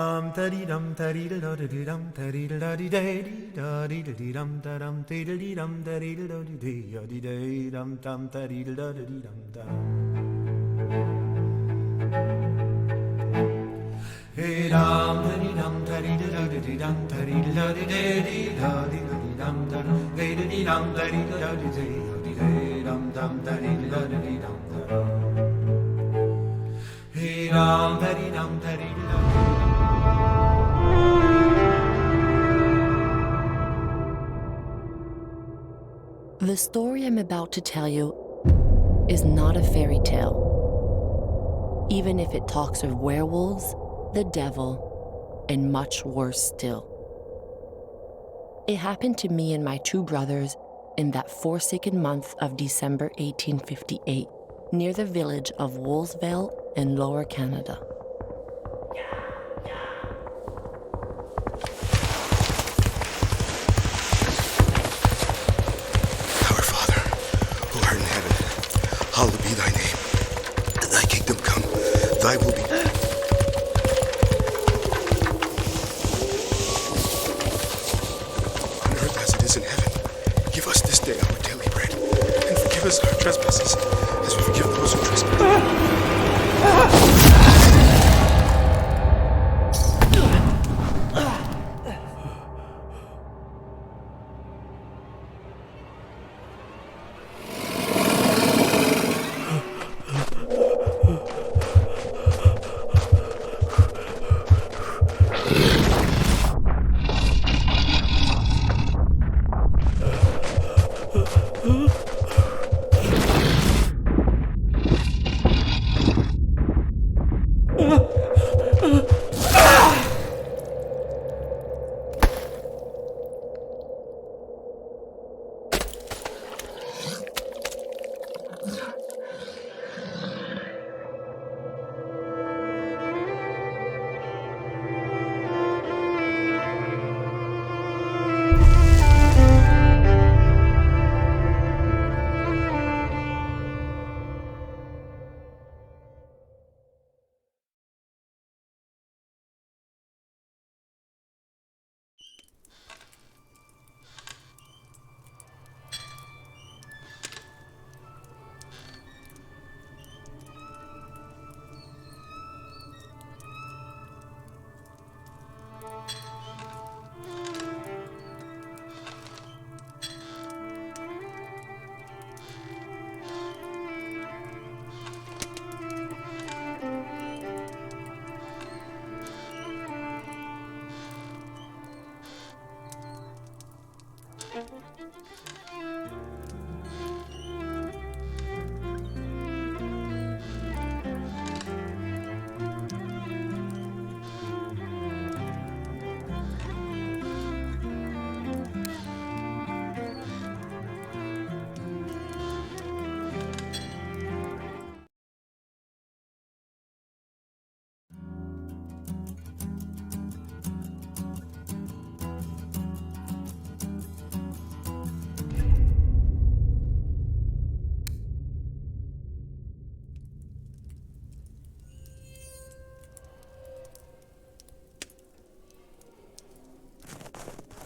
taddy dum taddy da da dee dum taddy da da dee da dee dee dum da dum dee dee dum taddy da da dee dee dee dum dum taddy da da dee dum dum. Hey dum taddy dum taddy da da dee dum taddy da da dee da dee dum da dum dee dee dum taddy da da dee dee dum dum taddy da da dee dum dum. Hey dum taddy dum taddy da da. The story I'm about to tell you is not a fairy tale, even if it talks of werewolves, the devil, and much worse still. It happened to me and my two brothers in that forsaken month of December 1858, near the village of Wolsville in Lower Canada. Hallowed be thy name. Thy kingdom come, thy will be. On earth as it is in heaven. Give us this day our daily bread, and forgive us our trespasses, as we forgive those who trespass.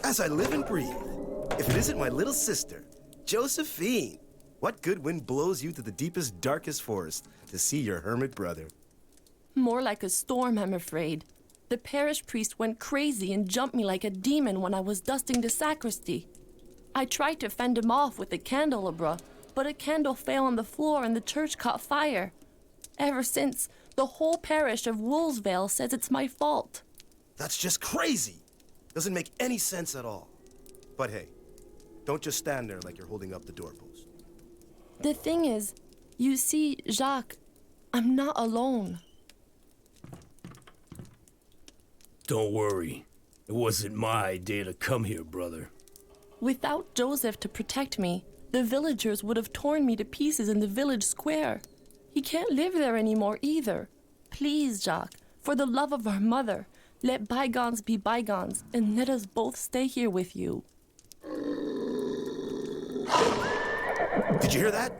As I live and breathe, if it isn't my little sister, Josephine. What good wind blows you to the deepest, darkest forest to see your hermit brother? More like a storm, I'm afraid. The parish priest went crazy and jumped me like a demon when I was dusting the sacristy. I tried to fend him off with a candelabra, but a candle fell on the floor and the church caught fire. Ever since, the whole parish of Wolsville says it's my fault. That's just crazy! Doesn't make any sense at all. But hey, don't just stand there like you're holding up the doorpost. The thing is, you see, Jacques, I'm not alone. Don't worry. It wasn't my idea to come here, brother. Without Joseph to protect me, the villagers would have torn me to pieces in the village square. He can't live there anymore either. Please, Jacques, for the love of our mother, let bygones be bygones and let us both stay here with you. Did you hear that?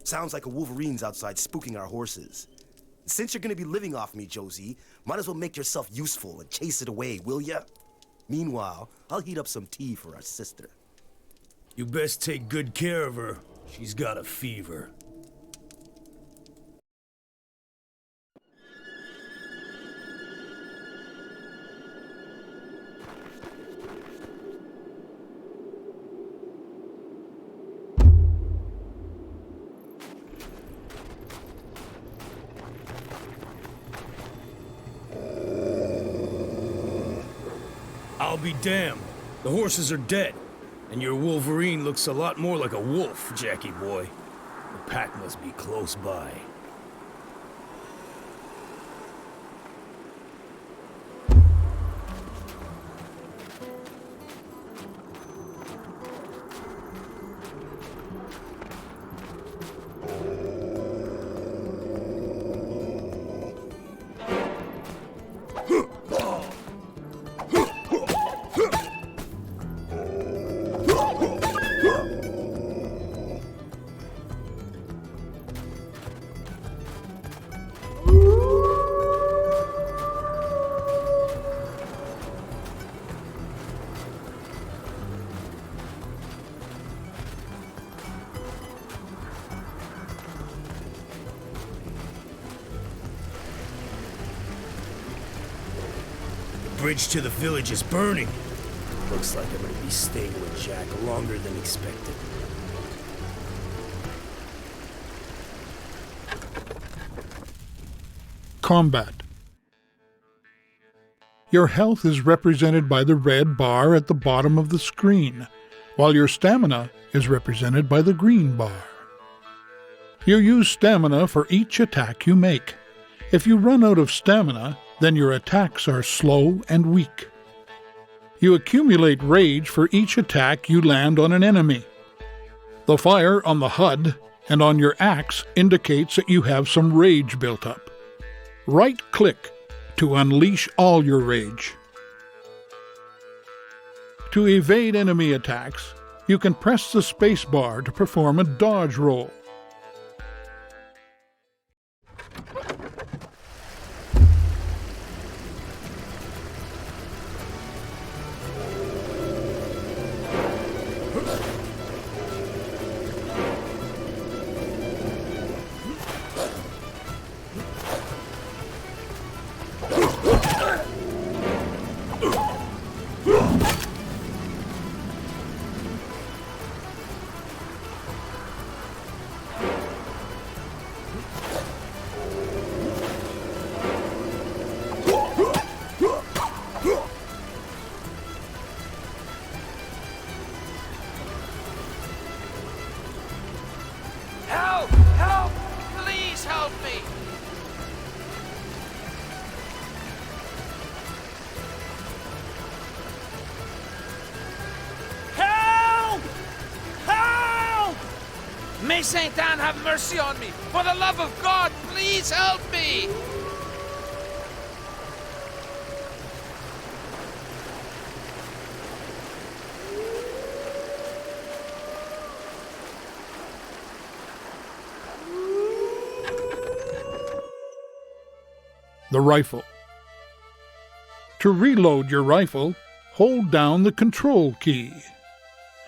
Sounds like a wolverine's outside spooking our horses. Since you're gonna be living off me, Josie, might as well make yourself useful and chase it away, will ya? Meanwhile, I'll heat up some tea for our sister. You best take good care of her. She's got a fever. I'll be damned. The horses are dead, and your Wolverine looks a lot more like a wolf, Jackie boy. The pack must be close by. The bridge to the village is burning. Looks like I'm gonna be staying with Jack longer than expected. Combat. Your health is represented by the red bar at the bottom of the screen, while your stamina is represented by the green bar. You use stamina for each attack you make. If you run out of stamina, then your attacks are slow and weak. You accumulate rage for each attack you land on an enemy. The fire on the HUD and on your axe indicates that you have some rage built up. Right-click to unleash all your rage. To evade enemy attacks, you can press the space bar to perform a dodge roll. Help! Help! Please help me! Help! Help! May Saint Anne have mercy on me! For the love of God, please help me! The rifle. To reload your rifle, hold down the Control key.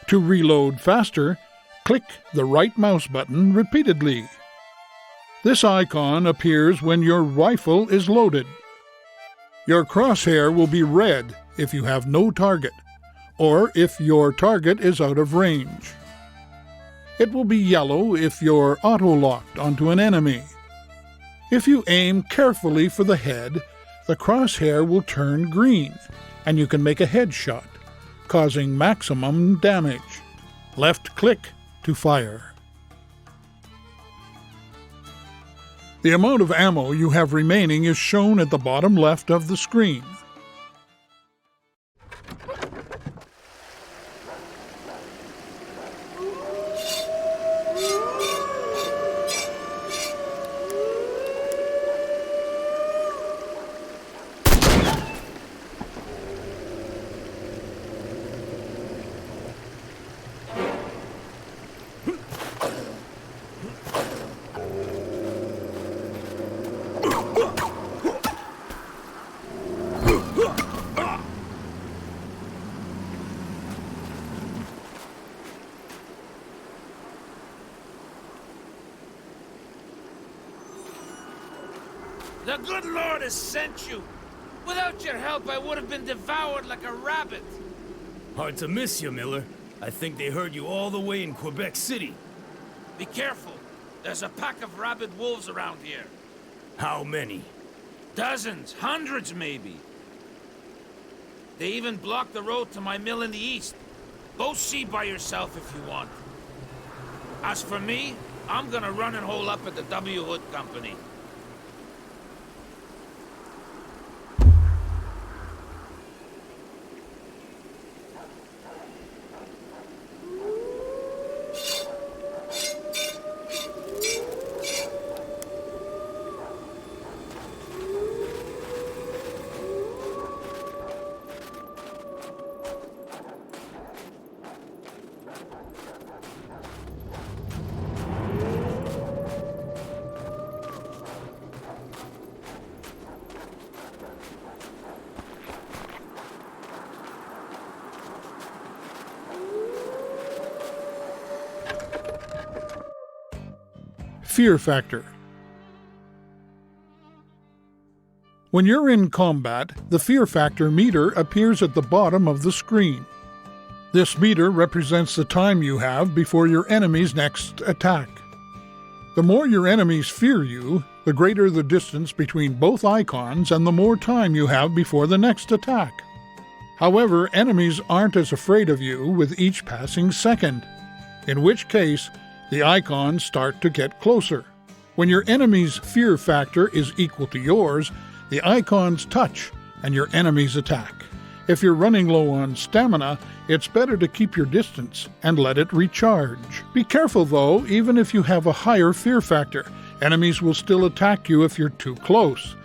To reload faster, click the right mouse button repeatedly. This icon appears when your rifle is loaded. Your crosshair will be red if you have no target, or if your target is out of range. It will be yellow if you're auto-locked onto an enemy. If you aim carefully for the head, the crosshair will turn green, and you can make a headshot, causing maximum damage. Left-click to fire. The amount of ammo you have remaining is shown at the bottom left of the screen. The good Lord has sent you. Without your help, I would have been devoured like a rabbit. Hard to miss you, Miller. I think they heard you all the way in Quebec City. Be careful. There's a pack of rabid wolves around here. How many? Dozens, hundreds maybe. They even blocked the road to my mill in the east. Go see by yourself if you want. As for me, I'm gonna run and hole up at the W. Hood Company. Fear factor. When you're in combat, the fear factor meter appears at the bottom of the screen. This meter represents the time you have before your enemy's next attack. The more your enemies fear you, the greater the distance between both icons and the more time you have before the next attack. However, enemies aren't as afraid of you with each passing second, in which case, the icons start to get closer. When your enemy's fear factor is equal to yours, the icons touch and your enemies attack. If you're running low on stamina, it's better to keep your distance and let it recharge. Be careful though, even if you have a higher fear factor, enemies will still attack you if you're too close.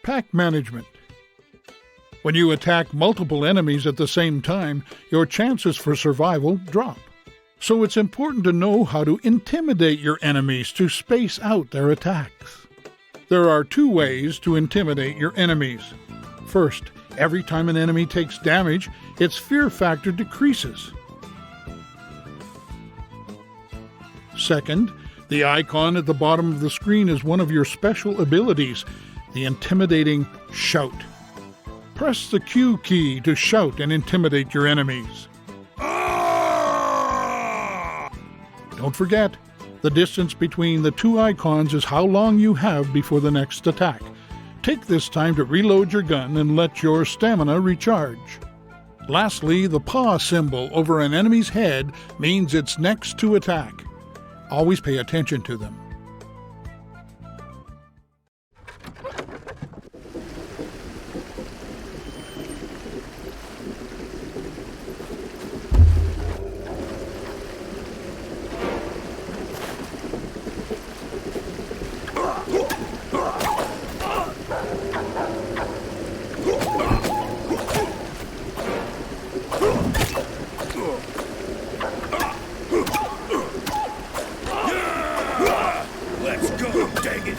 Pack management. When you attack multiple enemies at the same time, your chances for survival drop. So it's important to know how to intimidate your enemies to space out their attacks. There are two ways to intimidate your enemies. First, every time an enemy takes damage, its fear factor decreases. Second, the icon at the bottom of the screen is one of your special abilities, the intimidating shout. Press the Q key to shout and intimidate your enemies. Don't forget, the distance between the two icons is how long you have before the next attack. Take this time to reload your gun and let your stamina recharge. Lastly, the paw symbol over an enemy's head means it's next to attack. Always pay attention to them. Let's go, dang it!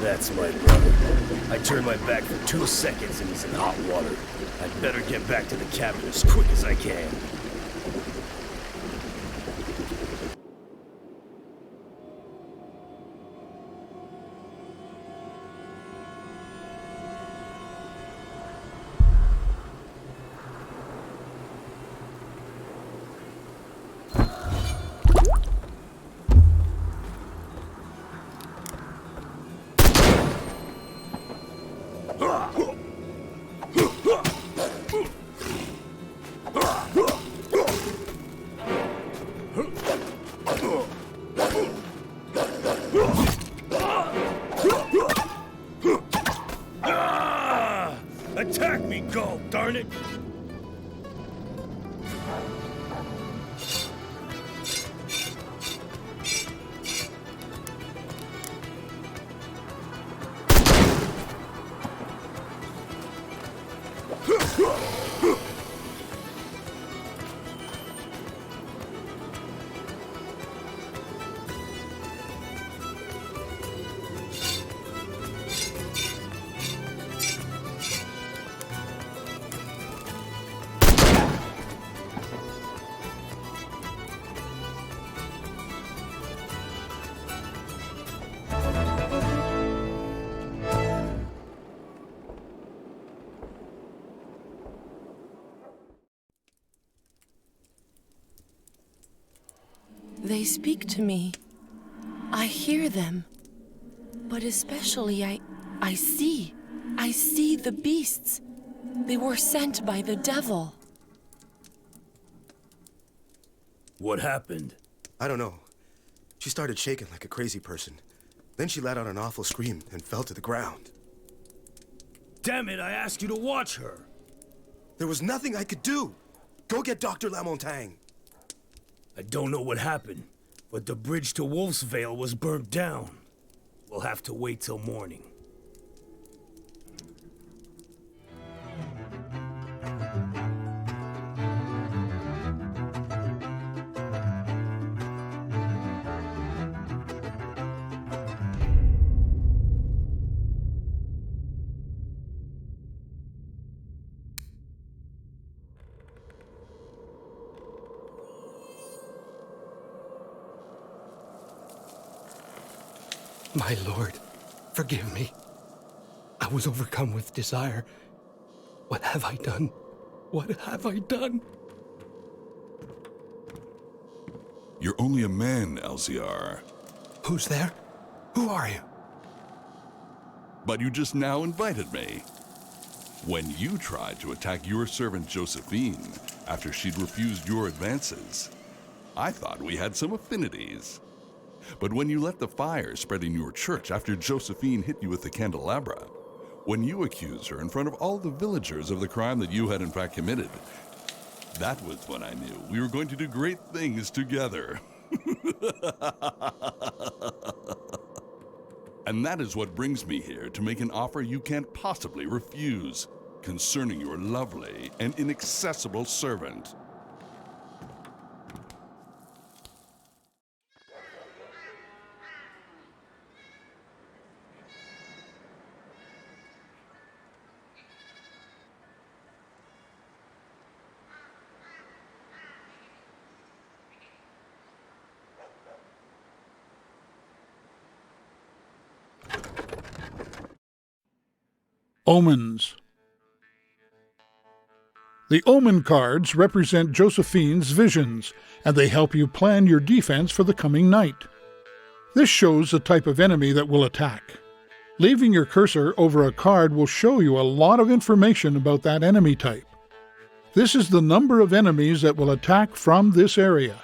That's my brother. I turned my back for 2 seconds and he's in hot water. I'd better get back to the cabin as quick as I can. Attack me, Gull, darn it! They speak to me. I hear them. But especially I see. I see the beasts. They were sent by the devil. What happened? I don't know. She started shaking like a crazy person. Then she let out an awful scream and fell to the ground. Damn it, I asked you to watch her. There was nothing I could do. Go get Dr. Lamontagne. I don't know what happened, but the bridge to Wolf's Vale was burnt down. We'll have to wait till morning. My lord, forgive me. I was overcome with desire. What have I done? What have I done? You're only a man, LCR. Who's there? Who are you? But you just now invited me. When you tried to attack your servant Josephine after she'd refused your advances, I thought we had some affinities. But when you let the fire spread in your church after Josephine hit you with the candelabra, when you accused her in front of all the villagers of the crime that you had in fact committed, that was when I knew we were going to do great things together. And that is what brings me here to make an offer you can't possibly refuse concerning your lovely and inaccessible servant. Omens. The omen cards represent Josephine's visions, and they help you plan your defense for the coming night. This shows the type of enemy that will attack. Leaving your cursor over a card will show you a lot of information about that enemy type. This is the number of enemies that will attack from this area.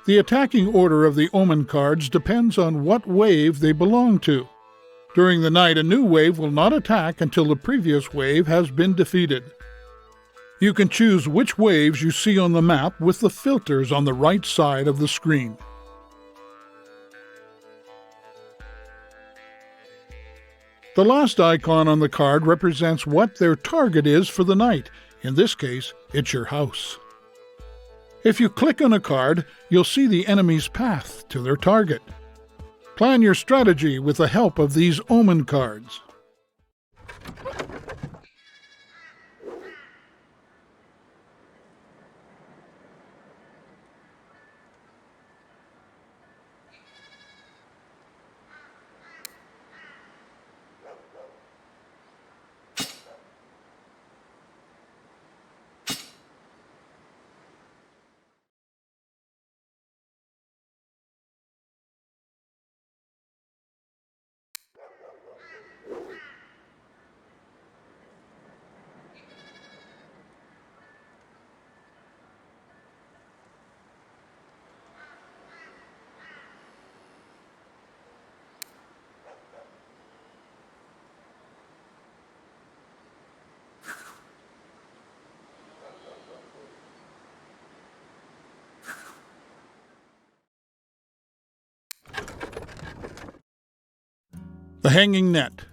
The attacking order of the omen cards depends on what wave they belong to. During the night, a new wave will not attack until the previous wave has been defeated. You can choose which waves you see on the map with the filters on the right side of the screen. The last icon on the card represents what their target is for the night. In this case, it's your house. If you click on a card, you'll see the enemy's path to their target. Plan your strategy with the help of these omen cards. The hanging net.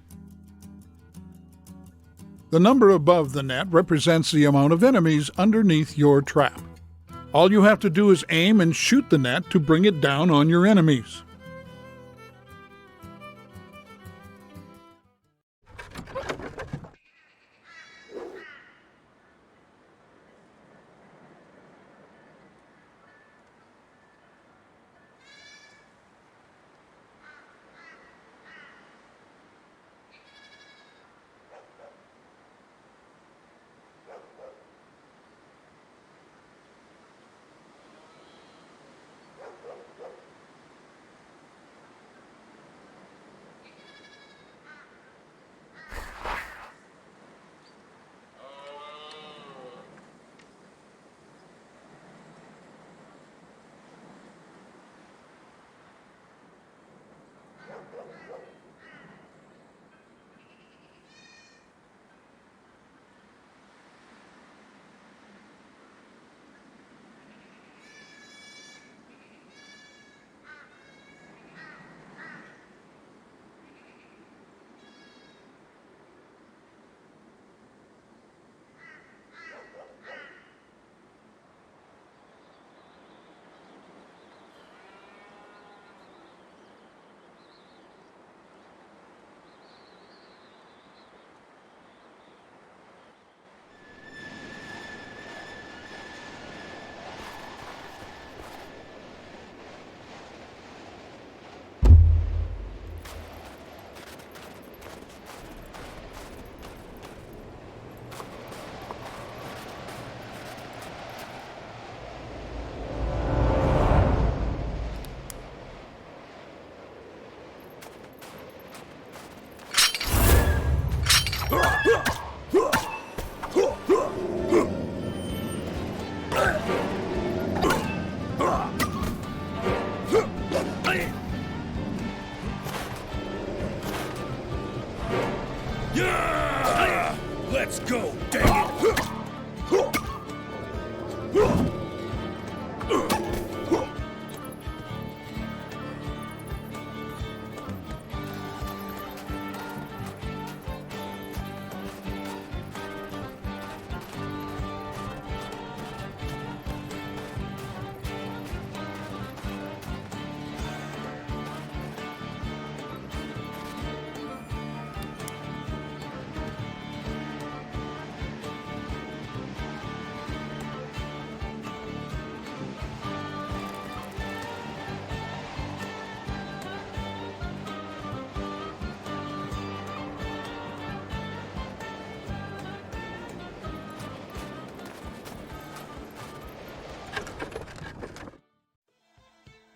The number above the net represents the amount of enemies underneath your trap. All you have to do is aim and shoot the net to bring it down on your enemies. Let's go, dang it!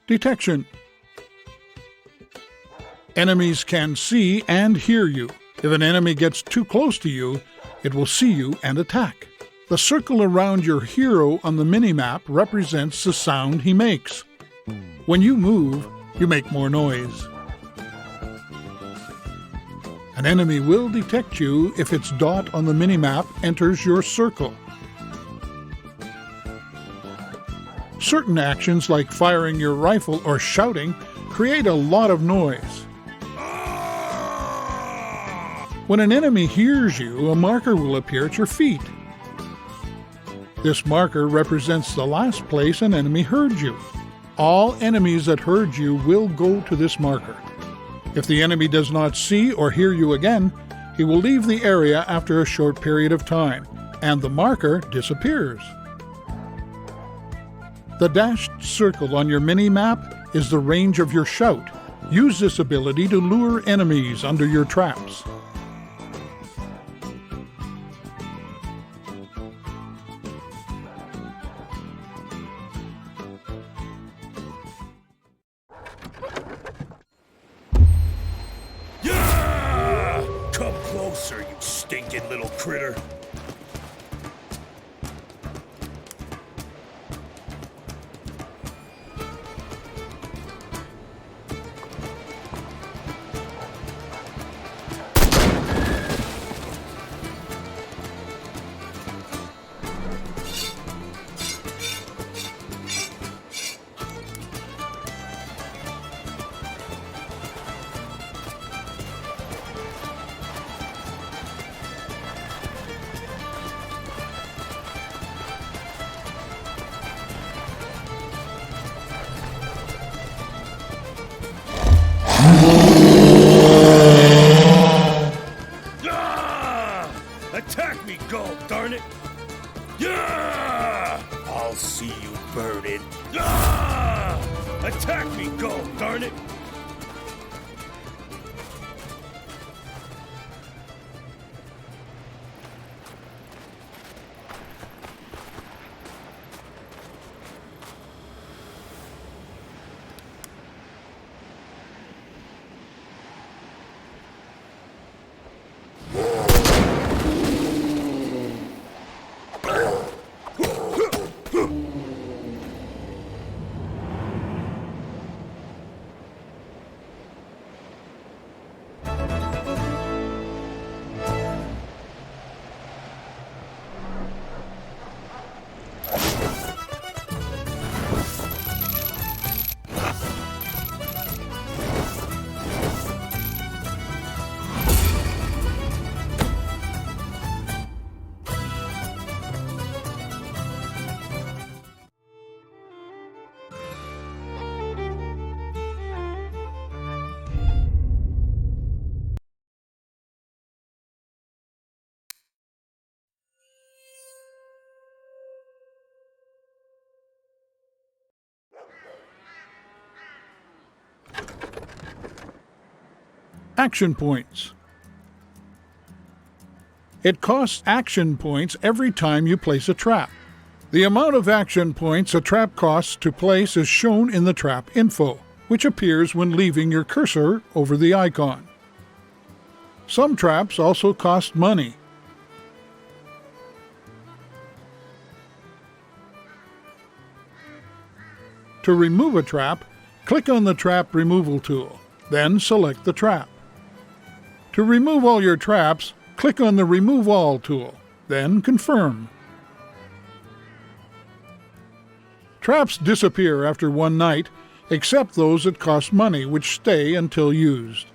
Detection. Enemies can see and hear you. If an enemy gets too close to you, it will see you and attack. The circle around your hero on the minimap represents the sound he makes. When you move, you make more noise. An enemy will detect you if its dot on the minimap enters your circle. Certain actions like firing your rifle or shouting create a lot of noise. When an enemy hears you, a marker will appear at your feet. This marker represents the last place an enemy heard you. All enemies that heard you will go to this marker. If the enemy does not see or hear you again, He will leave the area after a short period of time, and the marker disappears. The dashed circle on your mini-map is the range of your shout. Use this ability to lure enemies under your traps. Yeah! Come closer, you stinking little critter. Attack me, go, darn it! Yeah! I'll see you burning. Ah! Attack me, go, darn it! Action points. It costs action points every time you place a trap. The amount of action points a trap costs to place is shown in the trap info, which appears when leaving your cursor over the icon. Some traps also cost money. To remove a trap, click on the Trap Removal tool, then select the trap. To remove all your traps, click on the Remove All tool, then confirm. Traps disappear after one night, except those that cost money, which stay until used.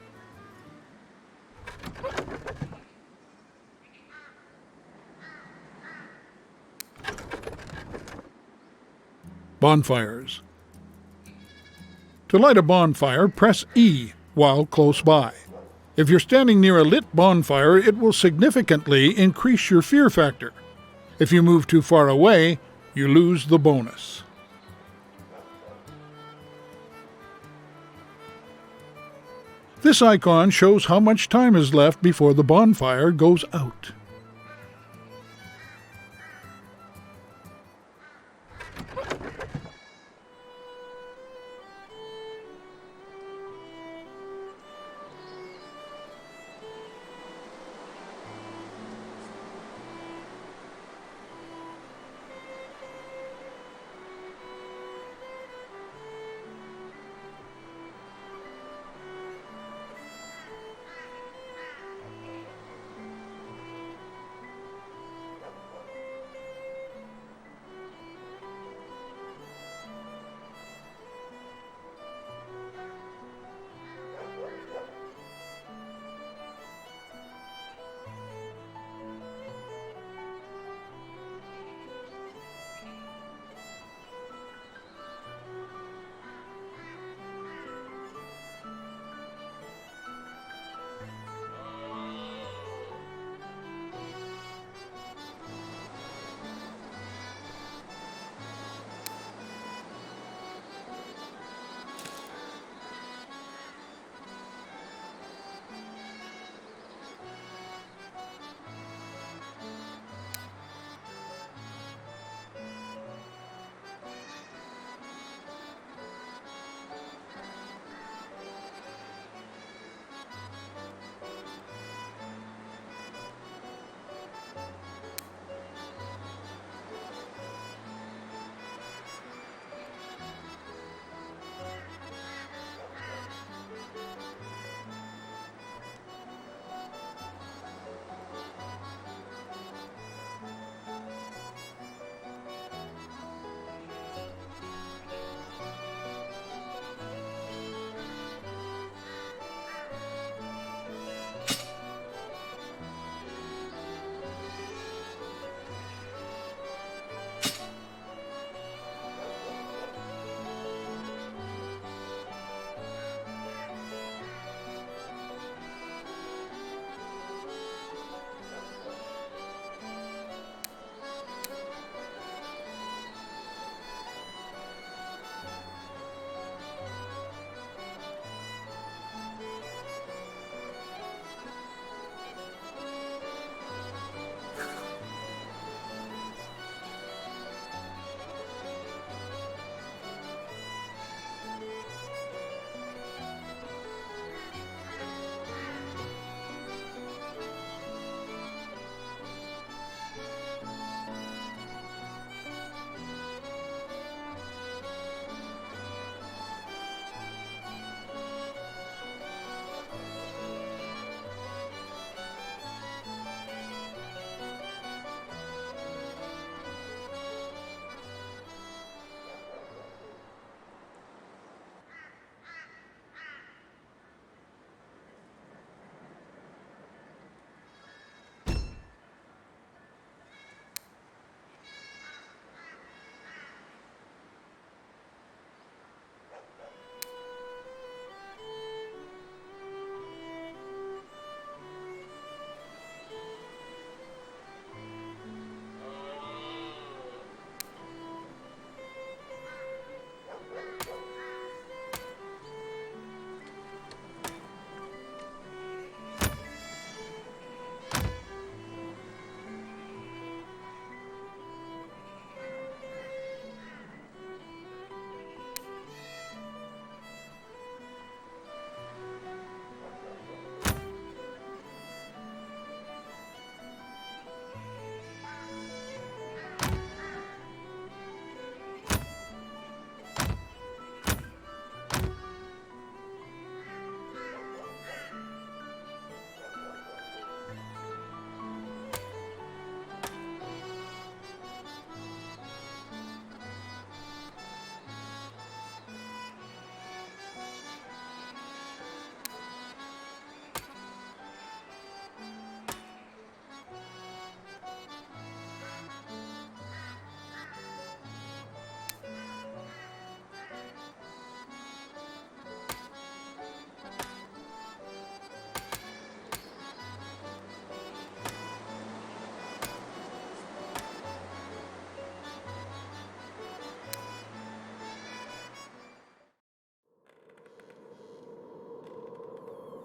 Bonfires. To light a bonfire, press E while close by. If you're standing near a lit bonfire, it will significantly increase your fear factor. If you move too far away, you lose the bonus. This icon shows how much time is left before the bonfire goes out.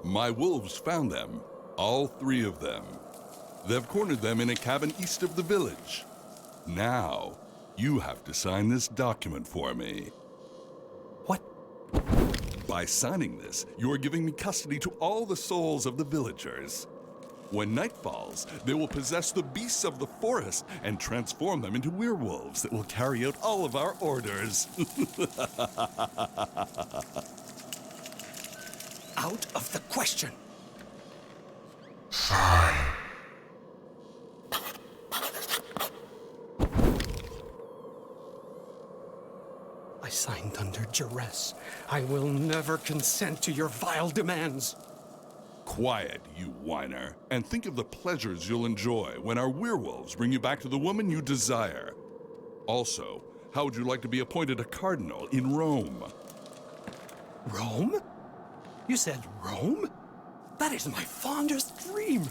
My wolves found them, all 3 of them. They've cornered them in a cabin east of the village. Now, you have to sign this document for me. What? By signing this, you are giving me custody to all the souls of the villagers. When night falls, they will possess the beasts of the forest and transform them into werewolves that will carry out all of our orders. Out of the question. I signed under duress. I will never consent to your vile demands. Quiet, you whiner, and think of the pleasures you'll enjoy when our werewolves bring you back to the woman you desire. Also, how would you like to be appointed a cardinal in Rome? Rome? You said Rome? That is my fondest dream.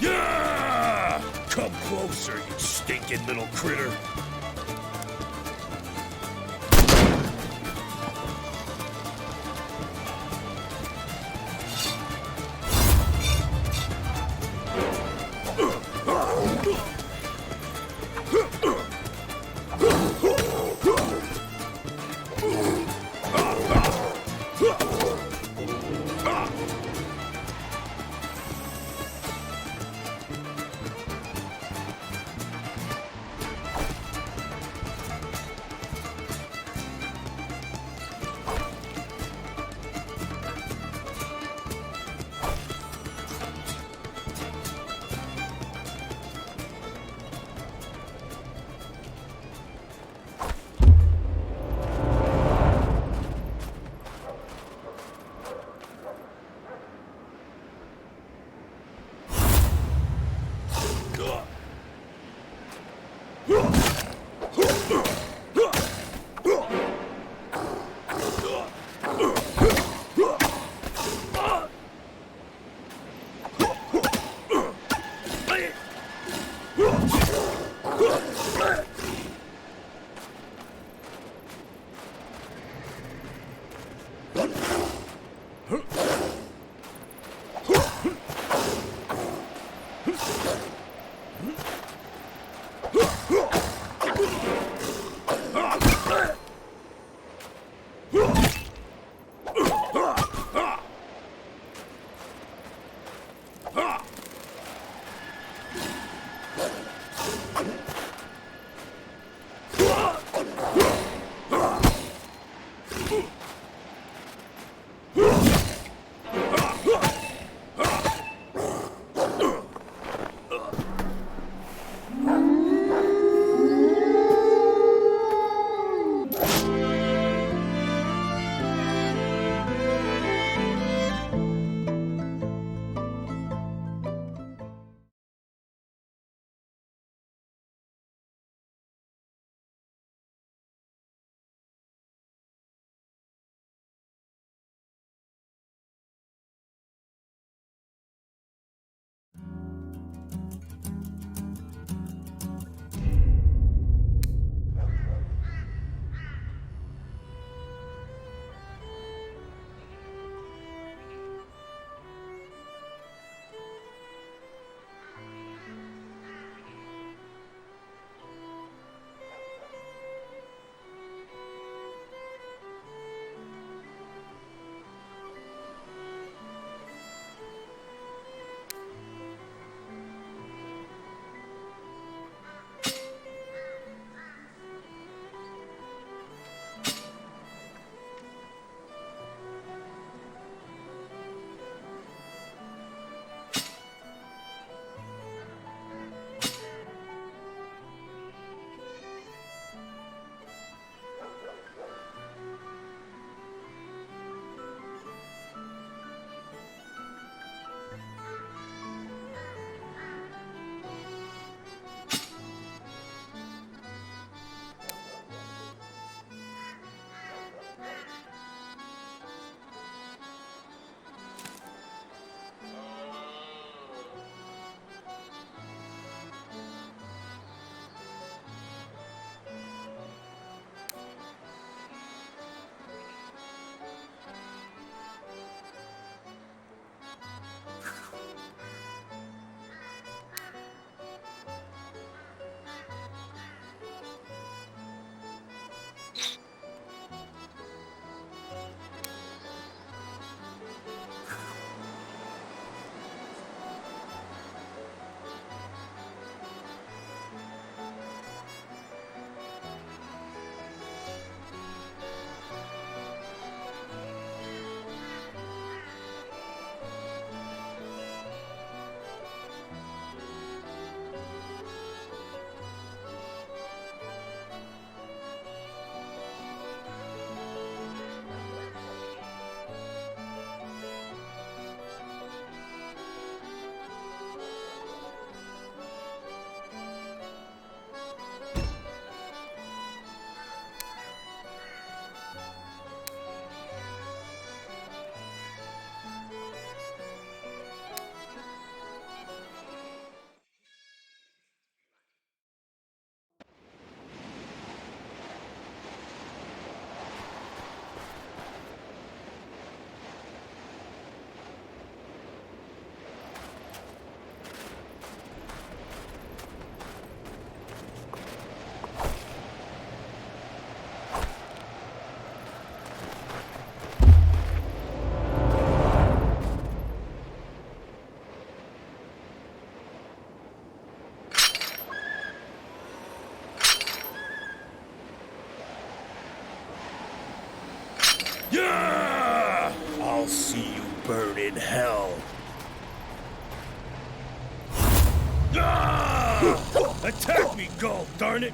Yeah! Come closer, you stinking little critter. Yeah! I'll see you burn in hell. Ah! Attack me, Gull, darn it!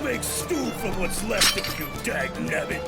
Make stew from what's left of you, dagnabbit!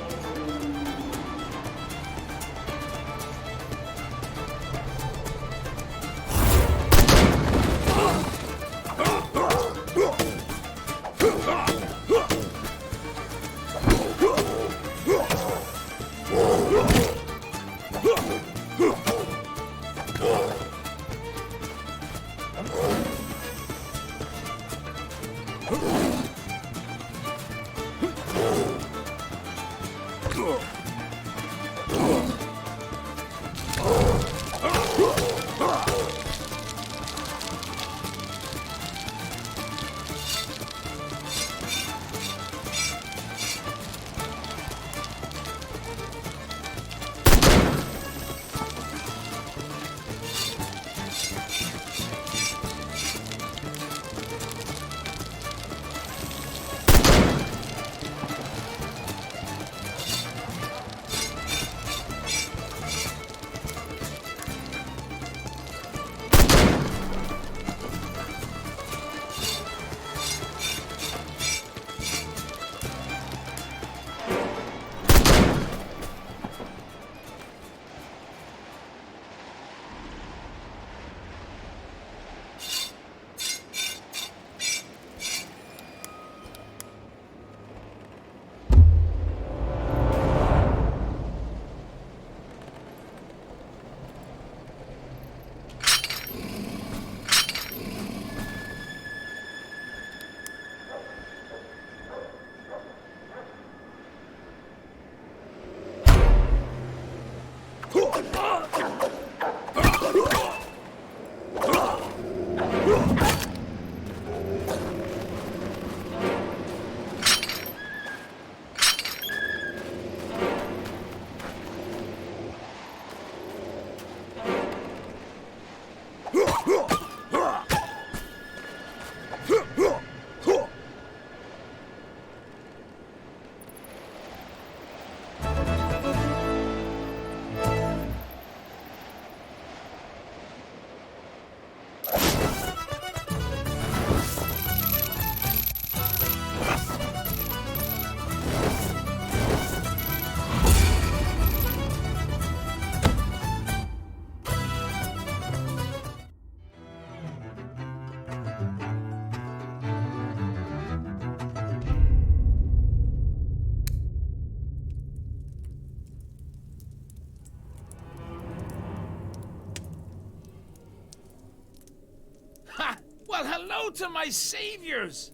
Well, hello to my saviors!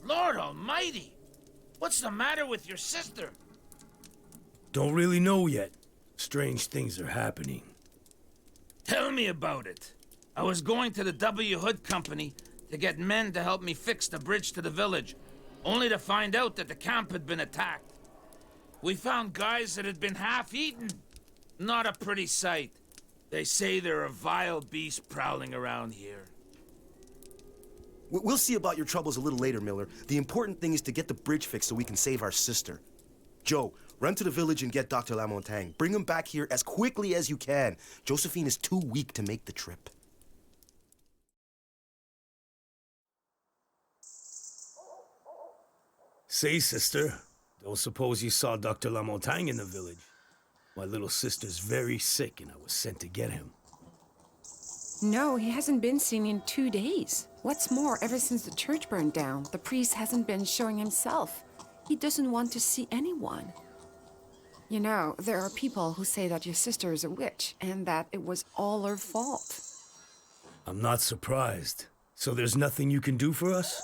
Lord Almighty! What's the matter with your sister? Don't really know yet. Strange things are happening. Tell me about it. I was going to the W. Hood Company to get men to help me fix the bridge to the village, only to find out that the camp had been attacked. We found guys that had been half-eaten. Not a pretty sight. They say there are vile beasts prowling around here. We'll see about your troubles a little later, Miller. The important thing is to get the bridge fixed so we can save our sister. Joe, run to the village and get Dr. Lamontagne. Bring him back here as quickly as you can. Josephine is too weak to make the trip. Say, sister, don't suppose you saw Dr. Lamontagne in the village? My little sister's very sick and I was sent to get him. No, he hasn't been seen in 2 days. What's more, ever since the church burned down, the priest hasn't been showing himself. He doesn't want to see anyone. You know, there are people who say that your sister is a witch and that it was all her fault. I'm not surprised. So there's nothing you can do for us?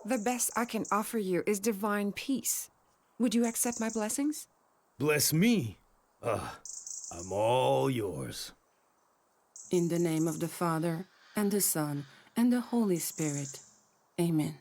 The best I can offer you is divine peace. Would you accept my blessings? Bless me. I'm all yours. In the name of the Father, and the Son, and the Holy Spirit. Amen.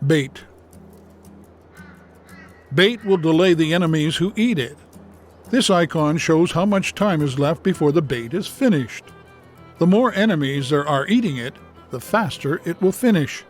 Bait. Bait will delay the enemies who eat it. This icon shows how much time is left before the bait is finished. The more enemies there are eating it, the faster it will finish.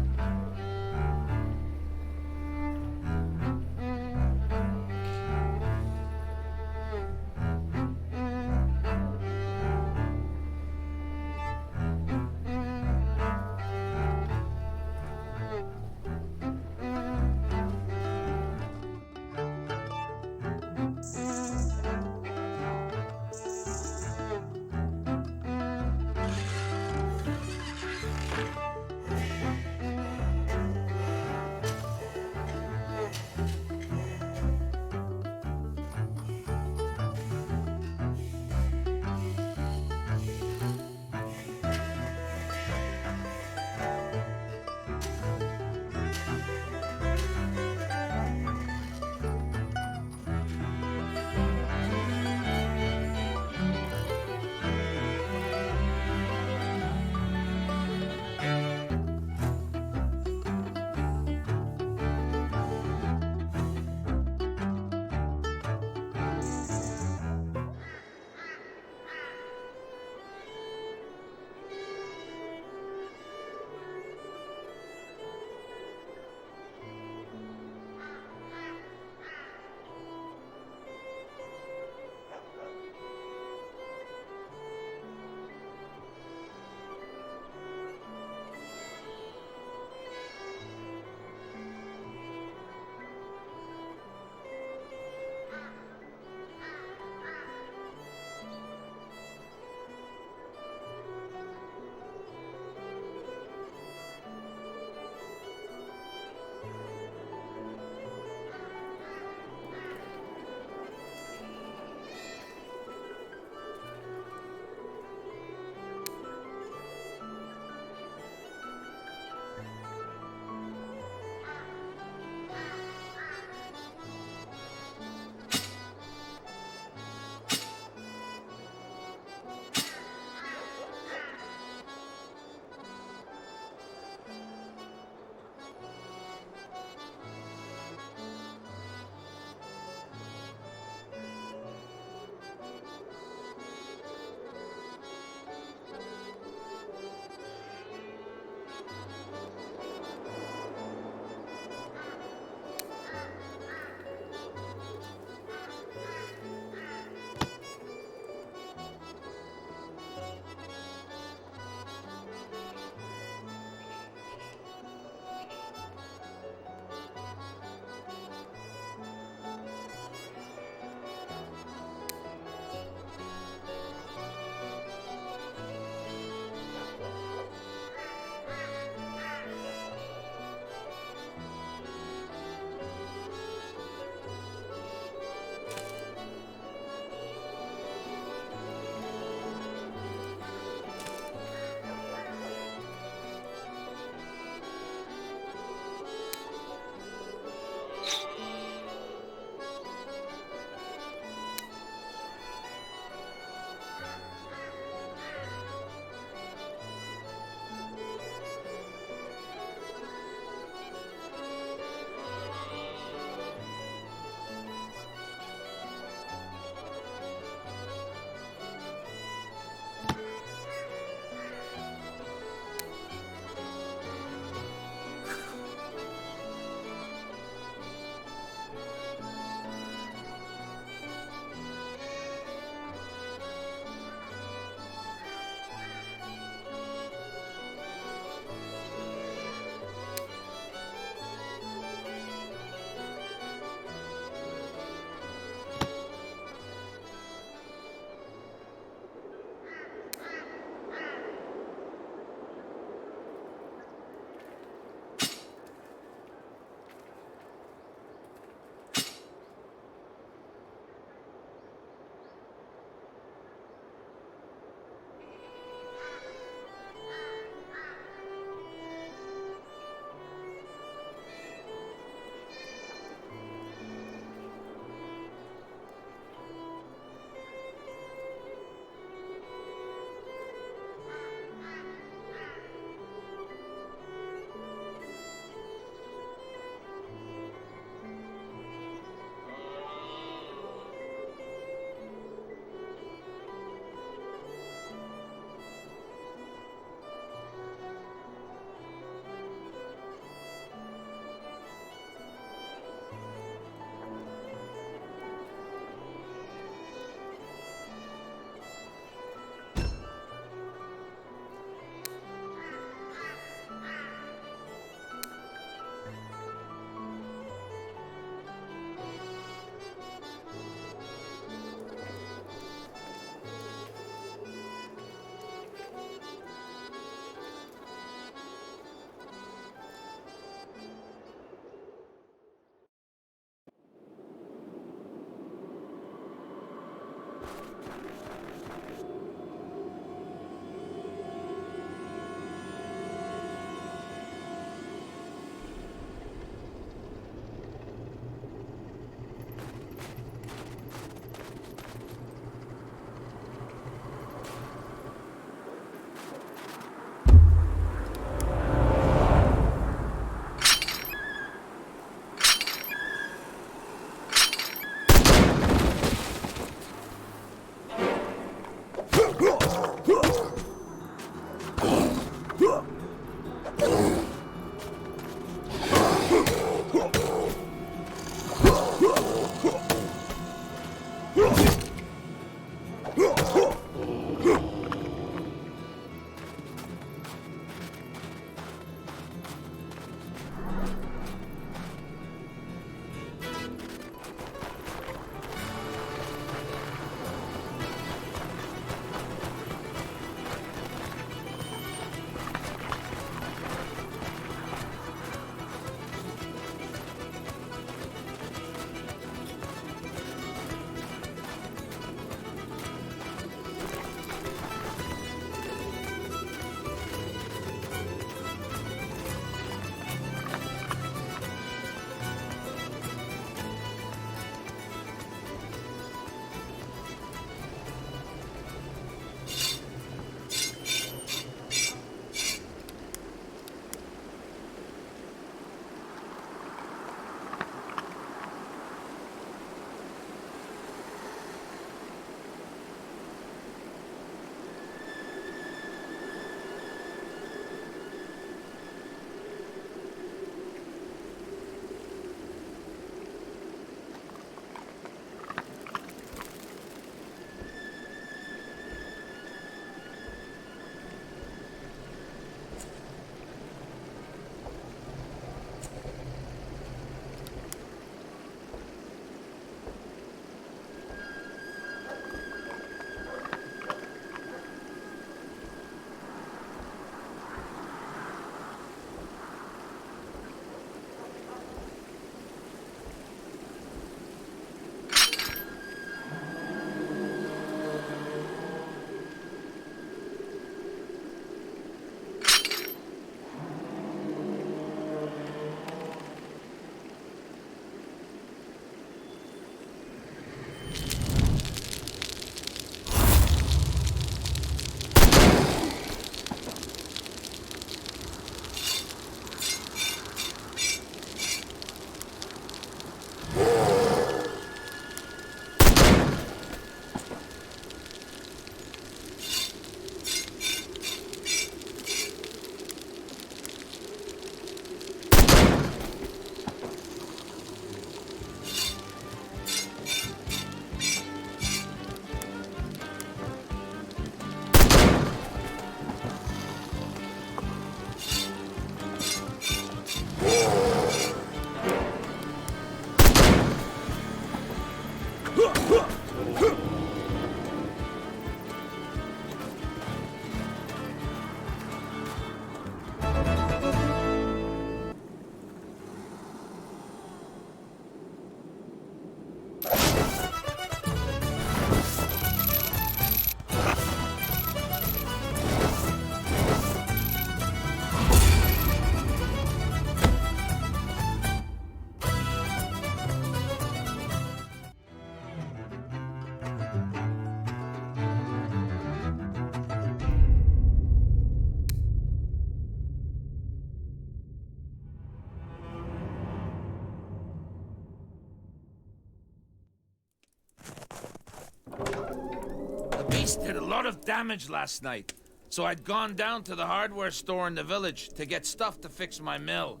The beast did a lot of damage last night, so I'd gone down to the hardware store in the village to get stuff to fix my mill.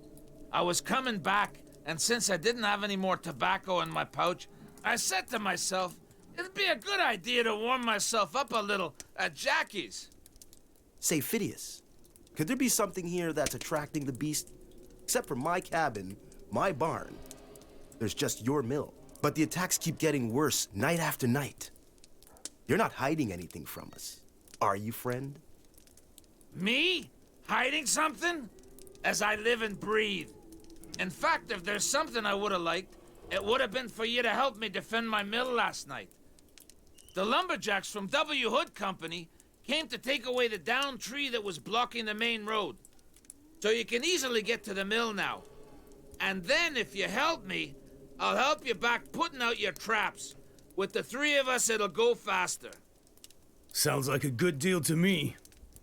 I was coming back, and since I didn't have any more tobacco in my pouch, I said to myself, it'd be a good idea to warm myself up a little at Jackie's. Say, Phidias, could there be something here that's attracting the beast? Except for my cabin, my barn, there's just your mill. But the attacks keep getting worse night after night. You're not hiding anything from us, are you, friend? Me? Hiding something? As I live and breathe. In fact, if there's something I would have liked, it would have been for you to help me defend my mill last night. The lumberjacks from W. Hood Company came to take away the downed tree that was blocking the main road. So you can easily get to the mill now. And then, if you help me, I'll help you back putting out your traps. With the three of us, it'll go faster. Sounds like a good deal to me.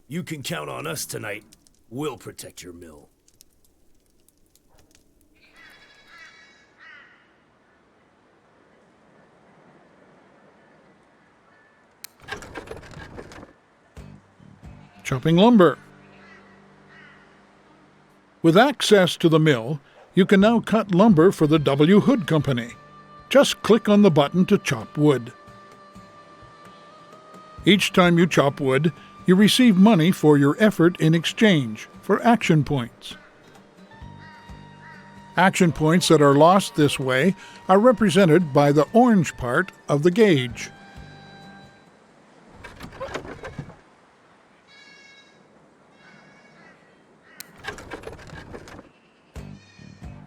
You can count on us tonight. We'll protect your mill. Chopping lumber. With access to the mill, you can now cut lumber for the W. Hood Company. Just click on the button to chop wood. Each time you chop wood, you receive money for your effort in exchange for action points. Action points that are lost this way are represented by the orange part of the gauge.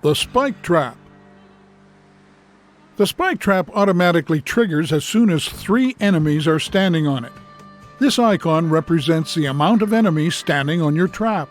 The spike trap. The spike trap automatically triggers as soon as 3 enemies are standing on it. This icon represents the amount of enemies standing on your trap.